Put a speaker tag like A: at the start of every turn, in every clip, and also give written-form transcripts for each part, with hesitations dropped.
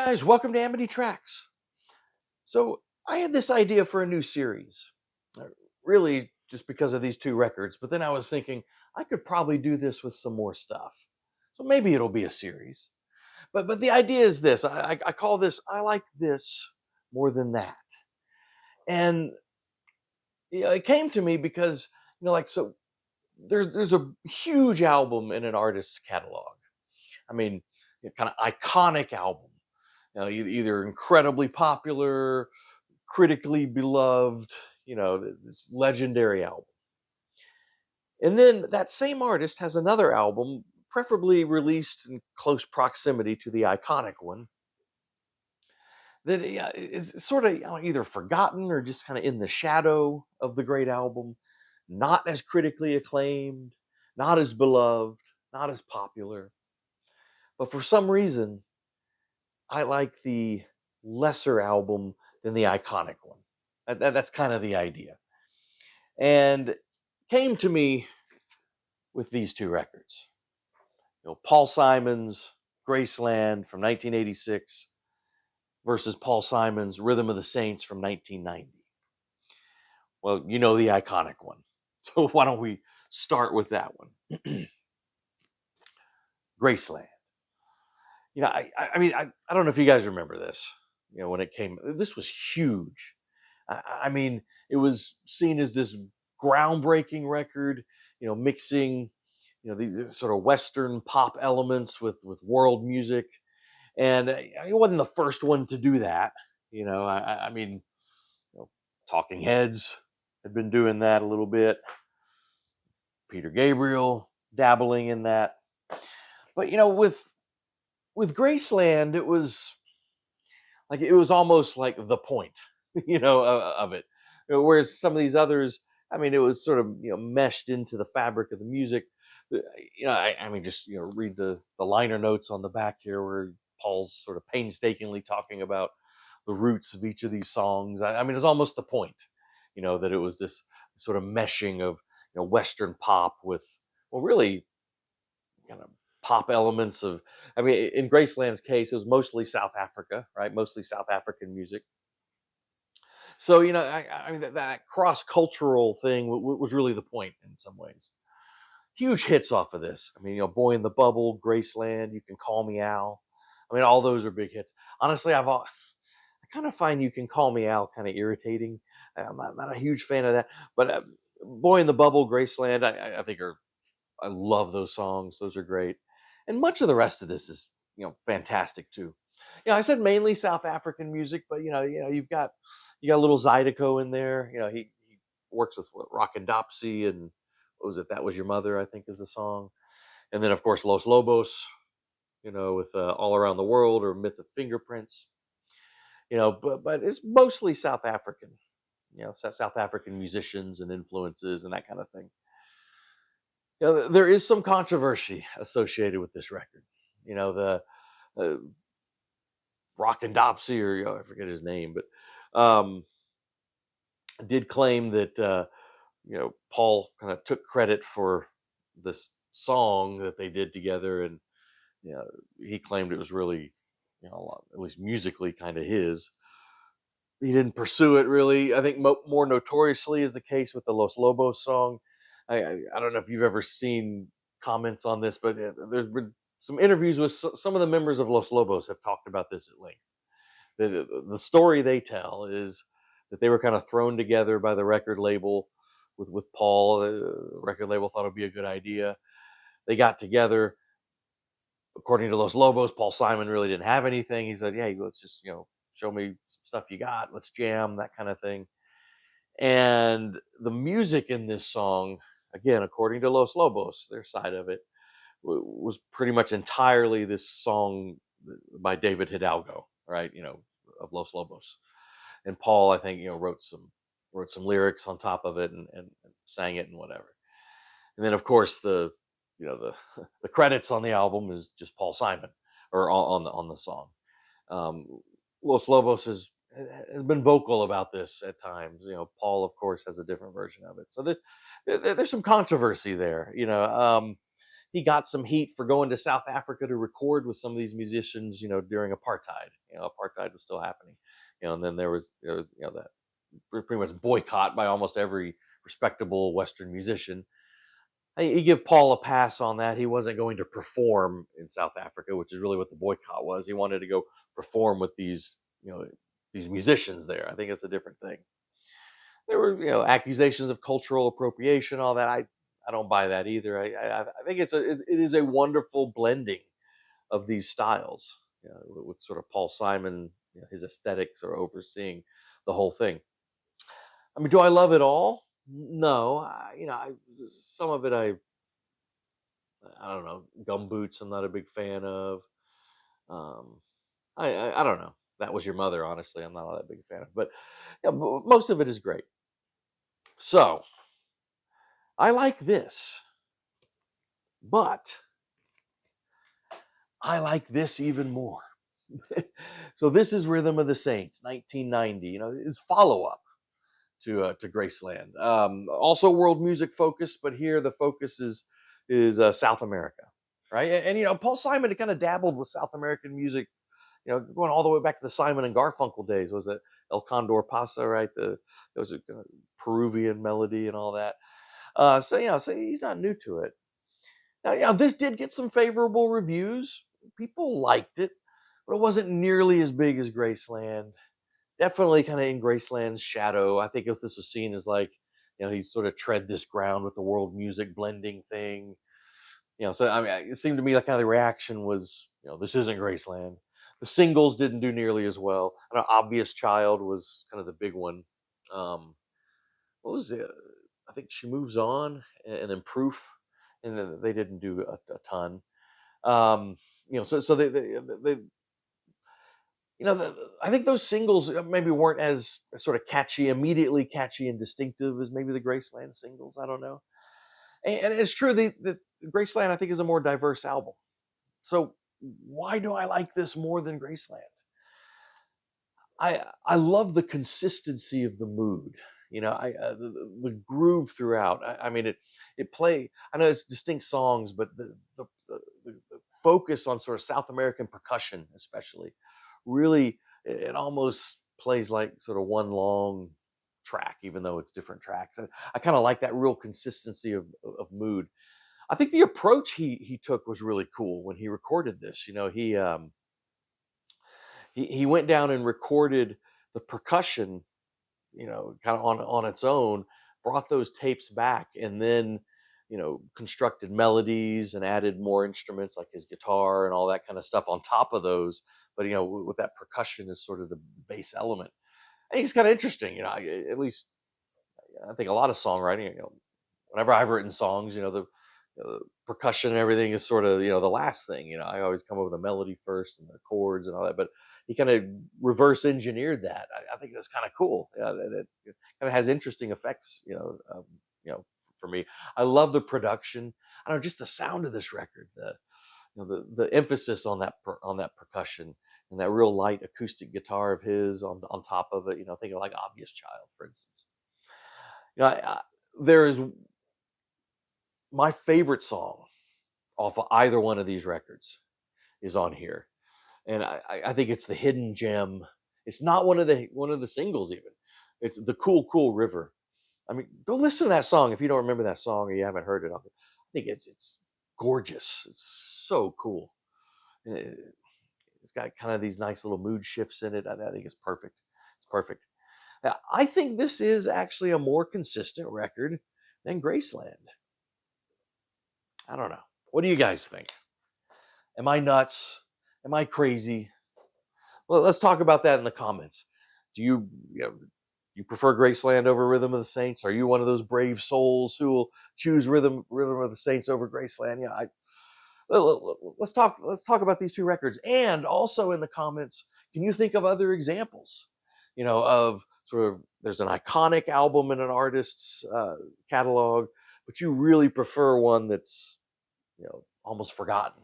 A: Guys, welcome to Amity Tracks. So, I had this idea for a new series, really just because of these two records, but then I was thinking I could probably do this with some more stuff. So maybe it'll be a series. But the idea is this I call this I like this more than that. And it came to me because, so there's a huge album in an artist's catalog. I mean, kind of iconic album. Either incredibly popular, critically beloved, this legendary album. And then that same artist has another album, preferably released in close proximity to the iconic one, that is sort of either forgotten or just kind of in the shadow of the great album, not as critically acclaimed, not as beloved, not as popular. But for some reason, I like the lesser album than the iconic one. That's kind of the idea. And came to me with these two records. Paul Simon's Graceland from 1986 versus Paul Simon's Rhythm of the Saints from 1990. Well, you know the iconic one. So why don't we start with that one? Graceland. I don't know if you guys remember this. When it came, this was huge. I mean, it was seen as this groundbreaking record. Mixing these sort of Western pop elements with world music, and it wasn't the first one to do that. I mean, Talking Heads had been doing that a little bit. Peter Gabriel dabbling in that, but with Graceland, it was almost like the point, of it. Whereas some of these others, I mean, it was sort of meshed into the fabric of the music. Just read the liner notes on the back here, where Paul's sort of painstakingly talking about the roots of each of these songs. I mean, it's almost the point, that it was this sort of meshing of Western pop with, well, really kind of pop elements of. I mean, in Graceland's case, it was mostly South Africa, right? Mostly South African music. So I mean that cross cultural thing was really the point in some ways. Huge hits off of this. I mean, Boy in the Bubble, Graceland, You Can Call Me Al. I mean, all those are big hits. Honestly, I kind of find You Can Call Me Al kind of irritating. I'm not a huge fan of that, but Boy in the Bubble, Graceland, I think I love those songs. Those are great, and much of the rest of this is fantastic too. I said mainly South African music, but you got a little Zydeco in there. He works with what, Rock and Dopsy, and what was it? That Was Your Mother, I think, is the song. And then of course Los Lobos, with All Around the World or Myth of Fingerprints. But it's mostly South African. South African musicians and influences and that kind of thing. There is some controversy associated with this record. The uh, Rock and Dopsy, or I forget his name, but did claim that Paul kind of took credit for this song that they did together, and he claimed it was really a lot, at least musically, kind of his. He didn't pursue it really. I think more notoriously is the case with the Los Lobos song. I don't know if you've ever seen comments on this, but there's been some interviews with some of the members of Los Lobos have talked about this at length. The story they tell is that they were kind of thrown together by the record label with Paul. The record label thought it'd be a good idea. They got together. According to Los Lobos, Paul Simon really didn't have anything. He said, "Hey, let's just show me some stuff you got. Let's jam, that kind of thing." And the music in this song, again, according to Los Lobos, their side of it, was pretty much entirely this song by David Hidalgo, right? Of Los Lobos. And Paul, I think, wrote some lyrics on top of it, and sang it and whatever. And then, of course, the the credits on the album is just Paul Simon, or on the song. Um, Los Lobos has been vocal about this at times. Paul, of course, has a different version of it. So there's some controversy there. he got some heat for going to South Africa to record with some of these musicians, during apartheid. Apartheid was still happening, and then there was that pretty much boycott by almost every respectable Western musician. You give Paul a pass on that. He wasn't going to perform in South Africa, which is really what the boycott was. He wanted to go perform with these musicians there. I think it's a different thing. There were accusations of cultural appropriation, all that. I don't buy that either. I think it is a wonderful blending of these styles, with sort of Paul Simon, his aesthetics are overseeing the whole thing. I mean, do I love it all? No. Some of it I don't know. Gumboots, I'm not a big fan of. Um, I don't know. That Was Your Mother. Honestly, I'm not that big a fan of, but yeah, most of it is great. So I like this, but I like this even more. So this is Rhythm of the Saints, 1990. Is follow up to Graceland. Also world music focused, but here the focus is South America, right? And Paul Simon kind of dabbled with South American music, going all the way back to the Simon and Garfunkel days. Was it El Condor Pasa, right? There was a Peruvian melody and all that. So he's not new to it. Now, this did get some favorable reviews. People liked it, but it wasn't nearly as big as Graceland. Definitely kind of in Graceland's shadow. I think if this was seen as like, he's sort of tread this ground with the world music blending thing. So I mean, it seemed to me like kind of the reaction was, this isn't Graceland. The singles didn't do nearly as well. I know Obvious Child was kind of the big one. What was it? I think She Moves On and then Proof, and then they didn't do a ton. So they I think those singles maybe weren't as sort of catchy, immediately catchy and distinctive as maybe the Graceland singles. I don't know. And it's true the Graceland I think is a more diverse album. So why do I like this more than Graceland? I love the consistency of the mood. The groove throughout. I mean it play. I know it's distinct songs, but the focus on sort of South American percussion, especially, really it almost plays like sort of one long track, even though it's different tracks. I kind of like that real consistency of mood. I think the approach he took was really cool when he recorded this. He went down and recorded the percussion, kind of on its own, brought those tapes back, and then constructed melodies and added more instruments like his guitar and all that kind of stuff on top of those. But with that percussion as sort of the base element, I think it's kind of interesting. At least I think a lot of songwriting, whenever I've written songs, the percussion and everything is sort of the last thing. I always come up with a melody first and the chords and all that. But he kind of reverse engineered that. I think that's kind of cool. It kind of has interesting effects. For me, I love the production. I don't know, just the sound of this record. The emphasis on that percussion and that real light acoustic guitar of his on top of it. Thinking like Obvious Child, for instance. There is my favorite song off of either one of these records is on here, and I think it's the hidden gem. It's not one of the singles even. It's the Cool River. I mean, go listen to that song if you don't remember that song or you haven't heard it. I think it's gorgeous. It's so cool. And it's got kind of these nice little mood shifts in it. I think it's perfect. It's perfect. I think this is actually a more consistent record than Graceland. I don't know. What do you guys think? Am I nuts? Am I crazy? Well, let's talk about that in the comments. Do you prefer Graceland over Rhythm of the Saints? Are you one of those brave souls who will choose Rhythm of the Saints over Graceland? Yeah, let's talk about these two records, and also in the comments, can you think of other examples? Of sort of there's an iconic album in an artist's catalog, but you really prefer one that's almost forgotten.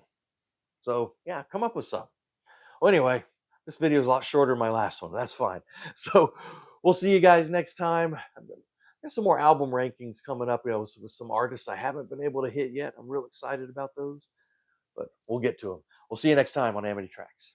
A: So yeah, come up with some. Well, anyway, this video is a lot shorter than my last one. That's fine. So we'll see you guys next time. Got some more album rankings coming up, with some artists I haven't been able to hit yet. I'm real excited about those, but we'll get to them. We'll see you next time on Amity Tracks.